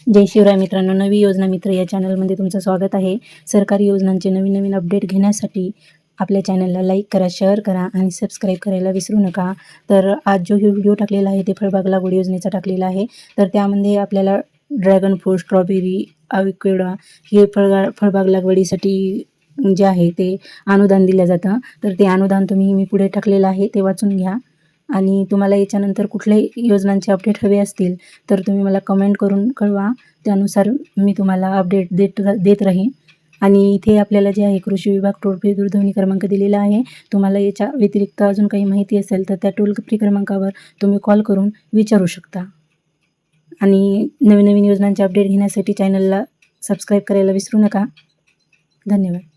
जय शिवराय मित्रांनो, नवी योजना मित्र या चॅनलमध्ये तुमचं स्वागत आहे. सरकारी योजनांचे नवीन अपडेट घेण्यासाठी आपल्या चॅनलला लाईक करा, शेअर करा आणि सबस्क्राईब करायला विसरू नका. तर आज जो व्हिडिओ टाकलेला आहे ते फळबाग लागवड योजनेचा टाकलेला आहे. तर त्यामध्ये आपल्याला ड्रॅगन फ्रूट, स्ट्रॉबेरी, अवोकेडो हे फळबाग लागवडीसाठी जे आहे ते अनुदान दिलं जातं. तर ते अनुदान मी पुढे टाकलेलं आहे, ते वाचून घ्या. आणि तुम्हाला याच्यानंतर कुठल्याही योजनांचे अपडेट हवे असतील तर तुम्ही मला कमेंट करून कळवा. त्यानुसार मी तुम्हाला अपडेट देत राहीन. आणि इथे आपल्याला जे आहे कृषी विभाग टोल फ्री दूरध्वनी क्रमांक दिलेला आहे. तुम्हाला याच्या व्यतिरिक्त अजून काही माहिती असेल तर त्या टोल फ्री क्रमांकावर तुम्ही कॉल करून विचारू शकता. आणि नवीन योजनांचे अपडेट घेण्यासाठी चॅनलला सबस्क्राईब करायला विसरू नका. धन्यवाद.